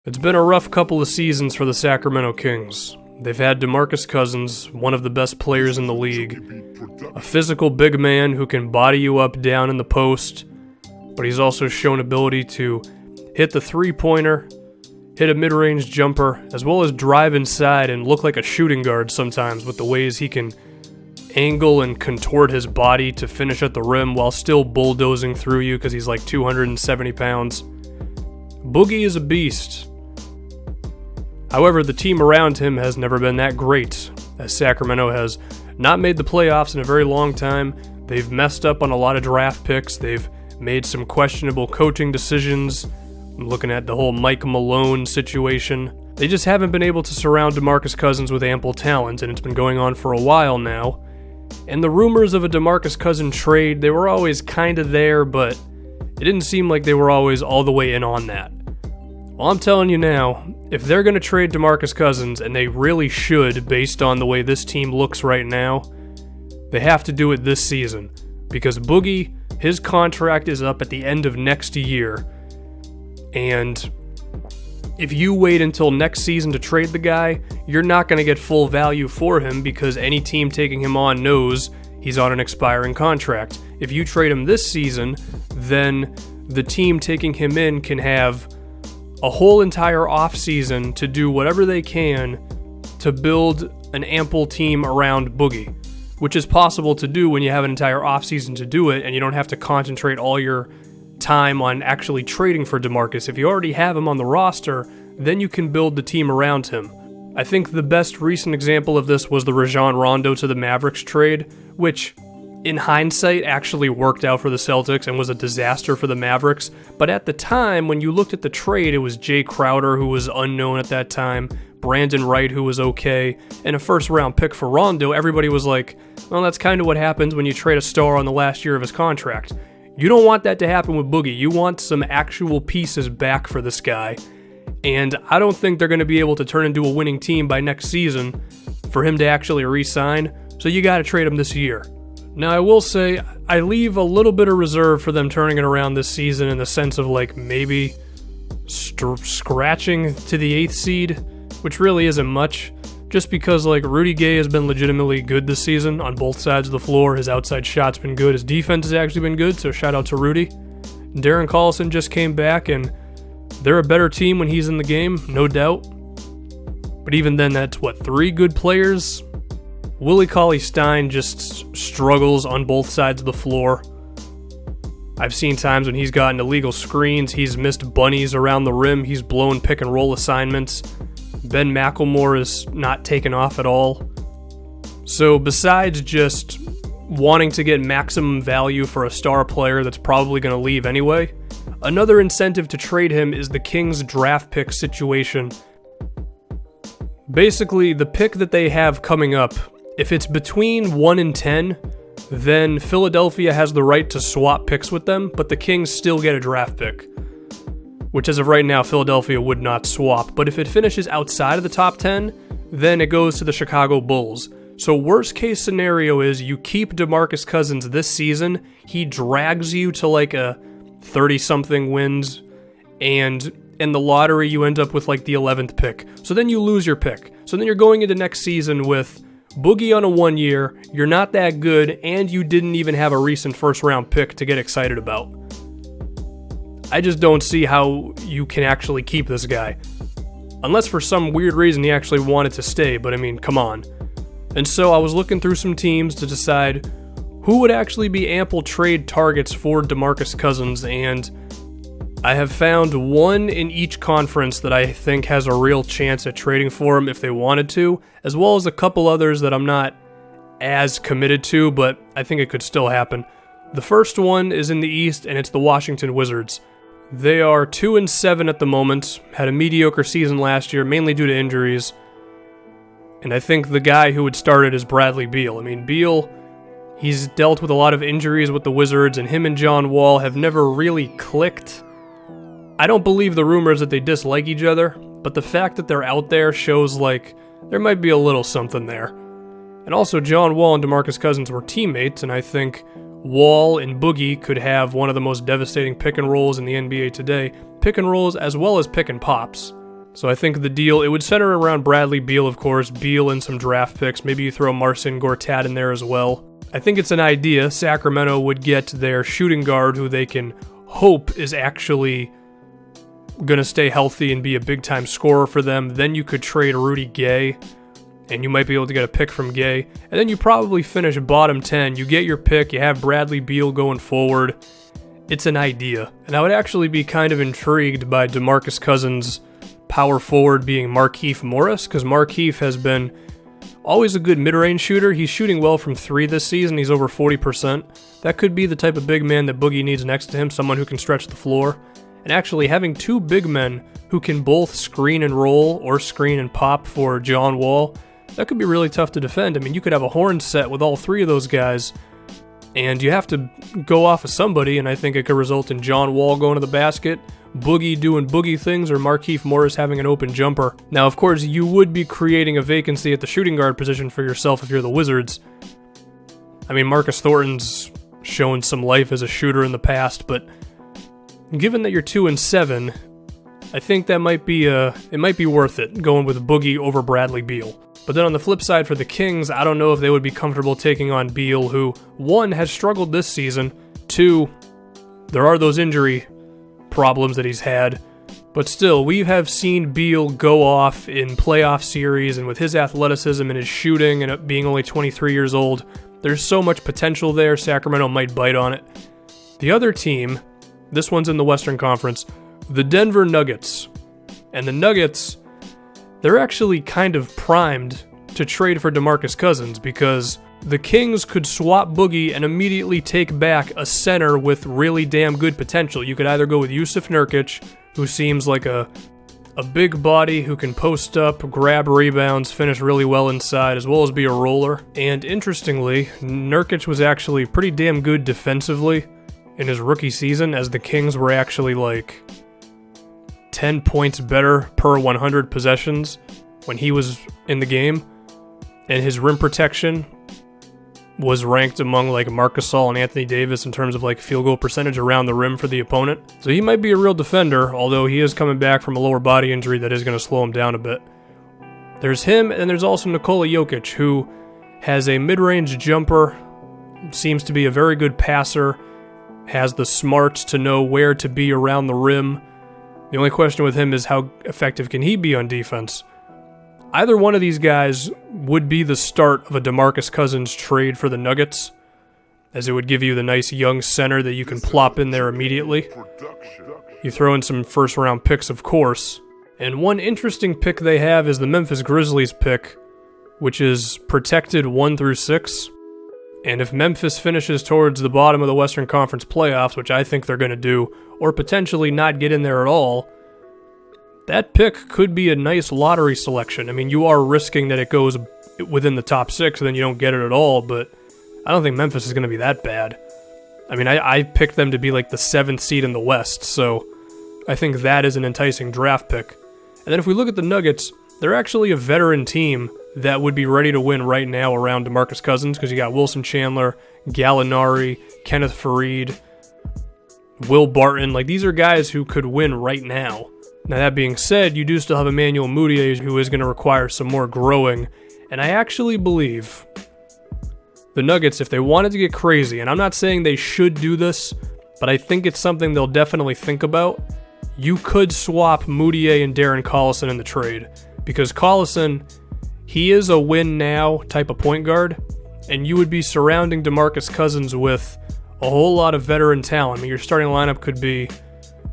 It's been a rough couple of seasons for the Sacramento Kings. They've had Demarcus Cousins, one of the best players in the league, a physical big man who can body you up down in the post, but he's also shown ability to hit the three-pointer, hit a mid-range jumper, as well as drive inside and look like a shooting guard sometimes with the ways he can angle and contort his body to finish at the rim while still bulldozing through you because he's like 270 pounds. Boogie is a beast. However, the team around him has never been that great, as Sacramento has not made the playoffs in a very long time. They've messed up on a lot of draft picks. They've made some questionable coaching decisions. I'm looking at the whole Mike Malone situation. They just haven't been able to surround Demarcus Cousins with ample talent, and it's been going on for a while now. And the rumors of a Demarcus Cousins trade, they were always kind of there, but it didn't seem like they were always all the way in on that. Well, I'm telling you now, if they're going to trade Demarcus Cousins, and they really should based on the way this team looks right now, they have to do it this season. Because Boogie, his contract is up at the end of next year. And if you wait until next season to trade the guy, you're not going to get full value for him because any team taking him on knows he's on an expiring contract. If you trade him this season, then the team taking him in can have a whole entire offseason to do whatever they can to build an ample team around Boogie, which is possible to do when you have an entire offseason to do it and you don't have to concentrate all your time on actually trading for DeMarcus. If you already have him on the roster, then you can build the team around him. I think the best recent example of this was the Rajon Rondo to the Mavericks trade, which in hindsight actually worked out for the Celtics and was a disaster for the Mavericks. But at the time, when you looked at the trade, it was Jay Crowder, who was unknown at that time, Brandon Wright, who was okay, and a first-round pick for Rondo. Everybody was like, well, that's kind of what happens when you trade a star on the last year of his contract. You don't want that to happen with Boogie. You want some actual pieces back for this guy. And I don't think they're going to be able to turn into a winning team by next season for him to actually re-sign. So you got to trade him this year. Now, I will say, I leave a little bit of reserve for them turning it around this season in the sense of, like, maybe scratching to the 8th seed, which really isn't much, just because, like, Rudy Gay has been legitimately good this season on both sides of the floor. His outside shot's been good. His defense has actually been good, so shout out to Rudy. Darren Collison just came back, and they're a better team when he's in the game, no doubt. But even then, that's, 3 good players? Willie Cauley-Stein just struggles on both sides of the floor. I've seen times when he's gotten illegal screens, he's missed bunnies around the rim, he's blown pick-and-roll assignments. Ben McLemore is not taken off at all. So besides just wanting to get maximum value for a star player that's probably going to leave anyway, another incentive to trade him is the Kings draft pick situation. Basically, the pick that they have coming up, if it's between 1 and 10, then Philadelphia has the right to swap picks with them, but the Kings still get a draft pick. Which as of right now, Philadelphia would not swap. But if it finishes outside of the top 10, then it goes to the Chicago Bulls. So worst case scenario is you keep DeMarcus Cousins this season, he drags you to like a 30-something wins, and in the lottery you end up with like the 11th pick. So then you lose your pick. So then you're going into next season with Boogie on a 1 year, you're not that good, and you didn't even have a recent first-round pick to get excited about. I just don't see how you can actually keep this guy. Unless for some weird reason he actually wanted to stay, but I mean, come on. And so I was looking through some teams to decide who would actually be ample trade targets for DeMarcus Cousins, and I have found one in each conference that I think has a real chance at trading for him if they wanted to, as well as a couple others that I'm not as committed to, but I think it could still happen. The first one is in the East, and it's the Washington Wizards. They are 2-7 at the moment, had a mediocre season last year, mainly due to injuries, and I think the guy who would start it is Bradley Beal. I mean, Beal, he's dealt with a lot of injuries with the Wizards, and him and John Wall have never really clicked. I don't believe the rumors that they dislike each other, but the fact that they're out there shows like there might be a little something there. And also, John Wall and DeMarcus Cousins were teammates, and I think Wall and Boogie could have one of the most devastating pick and rolls in the NBA today. Pick and rolls as well as pick and pops. So I think the deal, it would center around Bradley Beal, of course, Beal and some draft picks. Maybe you throw Marcin Gortat in there as well. I think it's an idea. Sacramento would get their shooting guard, who they can hope is actually going to stay healthy and be a big-time scorer for them. Then you could trade Rudy Gay, and you might be able to get a pick from Gay. And then you probably finish bottom 10. You get your pick. You have Bradley Beal going forward. It's an idea. And I would actually be kind of intrigued by DeMarcus Cousins' power forward being Markieff Morris, because Markieff has been always a good mid-range shooter. He's shooting well from 3 this season. He's over 40%. That could be the type of big man that Boogie needs next to him, someone who can stretch the floor. And actually having 2 big men who can both screen and roll or screen and pop for John Wall, that could be really tough to defend. I mean, you could have a horn set with all 3 of those guys, and you have to go off of somebody, and I think it could result in John Wall going to the basket, Boogie doing Boogie things, or Markieff Morris having an open jumper. Now, of course, you would be creating a vacancy at the shooting guard position for yourself if you're the Wizards. I mean, Marcus Thornton's shown some life as a shooter in the past, but given that you're 2-7, I think that might be it might be worth it going with Boogie over Bradley Beal. But then on the flip side for the Kings, I don't know if they would be comfortable taking on Beal, who 1 has struggled this season, 2 there are those injury problems that he's had, but still, we have seen Beal go off in playoff series, and with his athleticism and his shooting and it being only 23 years old, there's so much potential there. Sacramento might bite on it. The other team, this one's in the Western Conference, the Denver Nuggets. And the Nuggets, they're actually kind of primed to trade for DeMarcus Cousins, because the Kings could swap Boogie and immediately take back a center with really damn good potential. You could either go with Jusuf Nurkic, who seems like a big body who can post up, grab rebounds, finish really well inside, as well as be a roller. And interestingly, Nurkic was actually pretty damn good defensively in his rookie season, as the Kings were actually like 10 points better per 100 possessions when he was in the game. And his rim protection was ranked among like Marc Gasol and Anthony Davis in terms of like field goal percentage around the rim for the opponent. So he might be a real defender, although he is coming back from a lower body injury that is going to slow him down a bit. There's him, and there's also Nikola Jokic, who has a mid-range jumper, seems to be a very good passer, has the smarts to know where to be around the rim. The only question with him is how effective can he be on defense? Either one of these guys would be the start of a DeMarcus Cousins trade for the Nuggets, as it would give you the nice young center that you can plop in there immediately. You throw in some first-round picks, of course. And one interesting pick they have is the Memphis Grizzlies pick, which is protected 1 through 6. And if Memphis finishes towards the bottom of the Western Conference playoffs, which I think they're going to do, or potentially not get in there at all, that pick could be a nice lottery selection. I mean, you are risking that it goes within the top 6 and then you don't get it at all, but I don't think Memphis is going to be that bad. I mean, I picked them to be like the 7th seed in the West, so I think that is an enticing draft pick. And then if we look at the Nuggets, they're actually a veteran team that would be ready to win right now around DeMarcus Cousins, because you got Wilson Chandler, Gallinari, Kenneth Faried, Will Barton. Like, these are guys who could win right now. Now, that being said, you do still have Emmanuel Mudiay, who is going to require some more growing. And I actually believe the Nuggets, if they wanted to get crazy, and I'm not saying they should do this, but I think it's something they'll definitely think about, you could swap Mudiay and Darren Collison in the trade. Because Collison, he is a win-now type of point guard, and you would be surrounding DeMarcus Cousins with a whole lot of veteran talent. I mean, your starting lineup could be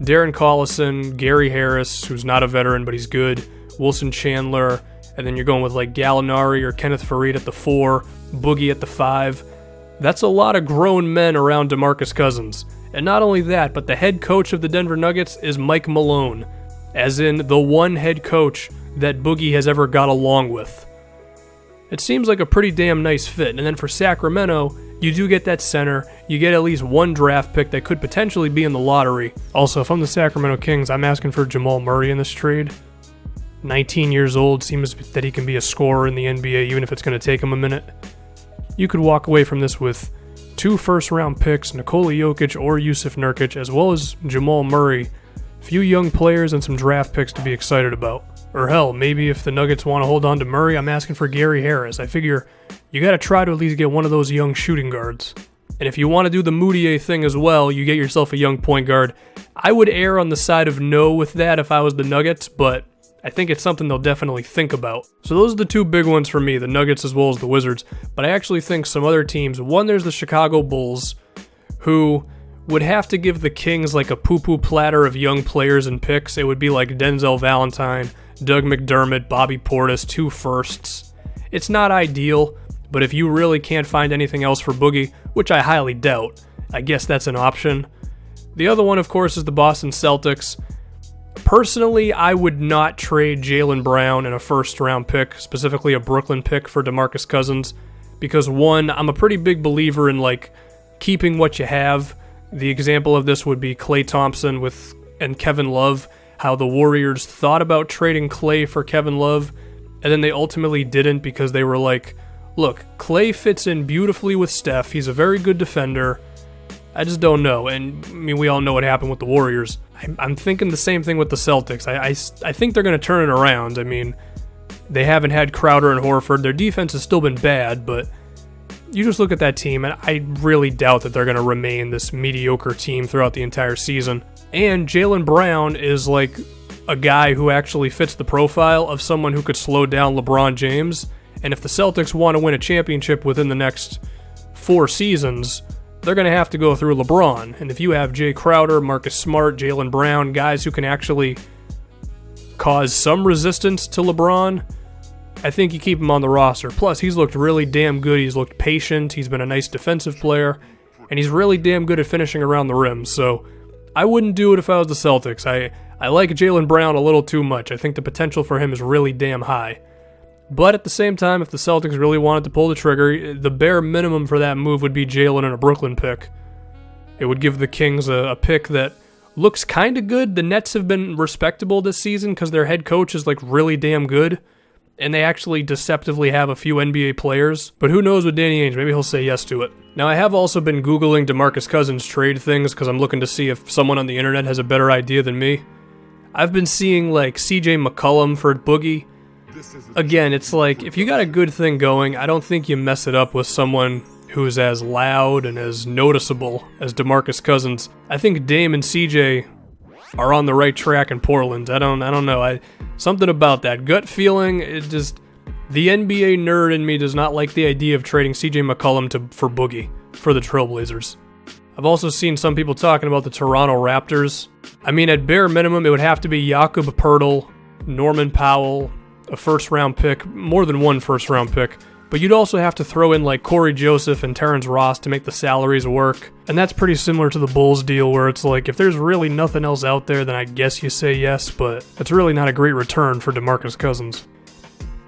Darren Collison, Gary Harris, who's not a veteran but he's good, Wilson Chandler, and then you're going with like Gallinari or Kenneth Faried at the 4, Boogie at the 5. That's a lot of grown men around DeMarcus Cousins. And not only that, but the head coach of the Denver Nuggets is Mike Malone, as in the one head coach that Boogie has ever got along with. It seems like a pretty damn nice fit. And then for Sacramento, you do get that center. You get at least one draft pick that could potentially be in the lottery. Also, if I'm the Sacramento Kings, I'm asking for Jamal Murray in this trade. 19 years old, seems that he can be a scorer in the NBA, even if it's going to take him a minute. You could walk away from this with 2 first-round picks, Nikola Jokic or Jusuf Nurkic, as well as Jamal Murray. Few young players and some draft picks to be excited about. Or hell, maybe if the Nuggets want to hold on to Murray, I'm asking for Gary Harris. I figure you got to try to at least get one of those young shooting guards. And if you want to do the Moutier thing as well, you get yourself a young point guard. I would err on the side of no with that if I was the Nuggets, but I think it's something they'll definitely think about. So those are the two big ones for me, the Nuggets as well as the Wizards. But I actually think some other teams, one, there's the Chicago Bulls, who would have to give the Kings like a poo-poo platter of young players and picks. It would be like Denzel Valentine, Doug McDermott, Bobby Portis, 2 firsts. It's not ideal, but if you really can't find anything else for Boogie, which I highly doubt, I guess that's an option. The other one, of course, is the Boston Celtics. Personally, I would not trade Jaylen Brown and a first-round pick, specifically a Brooklyn pick for DeMarcus Cousins, because one, I'm a pretty big believer in like keeping what you have. The example of this would be Klay Thompson and Kevin Love, how the Warriors thought about trading Klay for Kevin Love, and then they ultimately didn't because they were like, look, Klay fits in beautifully with Steph, he's a very good defender, I just don't know. And I mean, we all know what happened with the Warriors. I'm thinking the same thing with the Celtics. I think they're going to turn it around. I mean, they haven't had Crowder and Horford. Their defense has still been bad, but you just look at that team, and I really doubt that they're going to remain this mediocre team throughout the entire season. And Jaylen Brown is like a guy who actually fits the profile of someone who could slow down LeBron James. And if the Celtics want to win a championship within the next 4 seasons, they're going to have to go through LeBron. And if you have Jay Crowder, Marcus Smart, Jaylen Brown, guys who can actually cause some resistance to LeBron, I think you keep him on the roster. Plus, he's looked really damn good. He's looked patient. He's been a nice defensive player. And he's really damn good at finishing around the rim. So I wouldn't do it if I was the Celtics. I like Jaylen Brown a little too much. I think the potential for him is really damn high. But at the same time, if the Celtics really wanted to pull the trigger, the bare minimum for that move would be Jaylen and a Brooklyn pick. It would give the Kings a pick that looks kind of good. The Nets have been respectable this season because their head coach is like really damn good. And they actually deceptively have a few NBA players. But who knows with Danny Ainge, maybe he'll say yes to it. Now, I have also been Googling DeMarcus Cousins trade things because I'm looking to see if someone on the internet has a better idea than me. I've been seeing like CJ McCollum for Boogie. Again, it's like, if you got a good thing going, I don't think you mess it up with someone who's as loud and as noticeable as DeMarcus Cousins. I think Dame and CJ are on the right track in Portland. I don't know. Something about that gut feeling, it just, the NBA nerd in me does not like the idea of trading CJ McCollum for Boogie for the Trailblazers. I've also seen some people talking about the Toronto Raptors. I mean, at bare minimum, it would have to be Jakob Poeltl, Norman Powell, a first-round pick, more than one first-round pick. But you'd also have to throw in like Corey Joseph and Terrence Ross to make the salaries work. And that's pretty similar to the Bulls deal where it's like, if there's really nothing else out there, then I guess you say yes, but that's really not a great return for DeMarcus Cousins.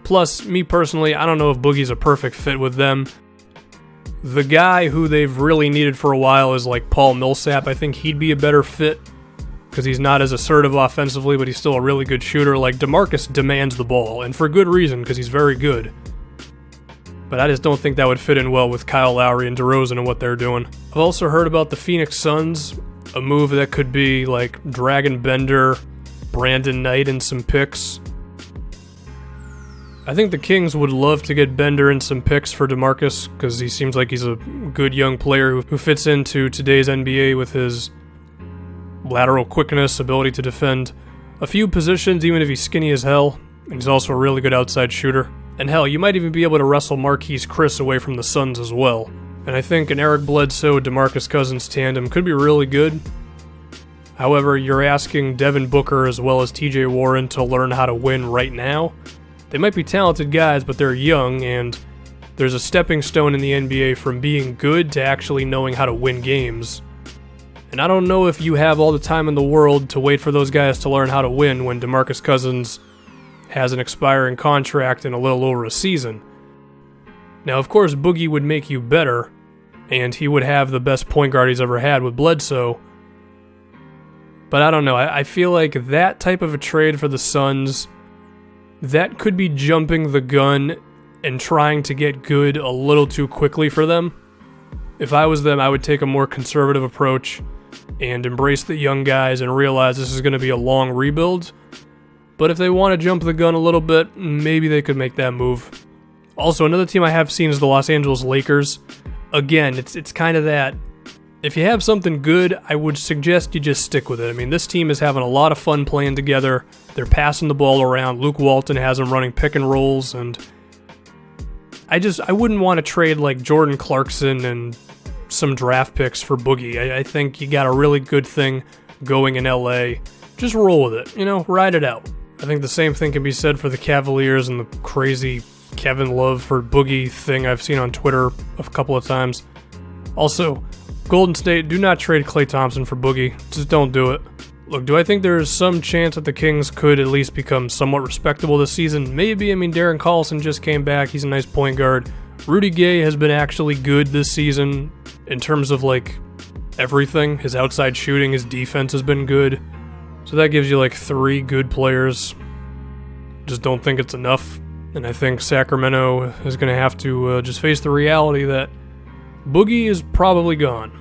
Plus, me personally, I don't know if Boogie's a perfect fit with them. The guy who they've really needed for a while is like Paul Millsap. I think he'd be a better fit because he's not as assertive offensively, but he's still a really good shooter. Like, DeMarcus demands the ball, and for good reason, because he's very good. But I just don't think that would fit in well with Kyle Lowry and DeRozan and what they're doing. I've also heard about the Phoenix Suns, a move that could be like Dragon Bender, Brandon Knight, and some picks. I think the Kings would love to get Bender and some picks for DeMarcus because he seems like he's a good young player who fits into today's NBA with his lateral quickness, ability to defend a few positions even if he's skinny as hell, and he's also a really good outside shooter. And hell, you might even be able to wrestle Marquise Chris away from the Suns as well. And I think an Eric Bledsoe, DeMarcus Cousins tandem could be really good. However, you're asking Devin Booker as well as TJ Warren to learn how to win right now. They might be talented guys, but they're young, and there's a stepping stone in the NBA from being good to actually knowing how to win games. And I don't know if you have all the time in the world to wait for those guys to learn how to win when DeMarcus Cousins has an expiring contract in a little over a season. Now, of course, Boogie would make you better, and he would have the best point guard he's ever had with Bledsoe. But I don't know, I feel like that type of a trade for the Suns, that could be jumping the gun and trying to get good a little too quickly for them. If I was them, I would take a more conservative approach and embrace the young guys and realize this is going to be a long rebuild. But if they want to jump the gun a little bit, maybe they could make that move. Also, another team I have seen is the Los Angeles Lakers. Again, it's kind of that, if you have something good, I would suggest you just stick with it. I mean, this team is having a lot of fun playing together. They're passing the ball around. Luke Walton has them running pick and rolls, and I wouldn't want to trade like Jordan Clarkson and some draft picks for Boogie. I think you got a really good thing going in LA. Just roll with it, ride it out. I think the same thing can be said for the Cavaliers and the crazy Kevin Love for Boogie thing I've seen on Twitter a couple of times. Also, Golden State, do not trade Klay Thompson for Boogie. Just don't do it. Look, do I think there's some chance that the Kings could at least become somewhat respectable this season? Maybe. I mean, Darren Collison just came back. He's a nice point guard. Rudy Gay has been actually good this season in terms of, everything. His outside shooting, his defense has been good. So that gives you, 3 good players. Just don't think it's enough. And I think Sacramento is going to have to just face the reality that Boogie is probably gone.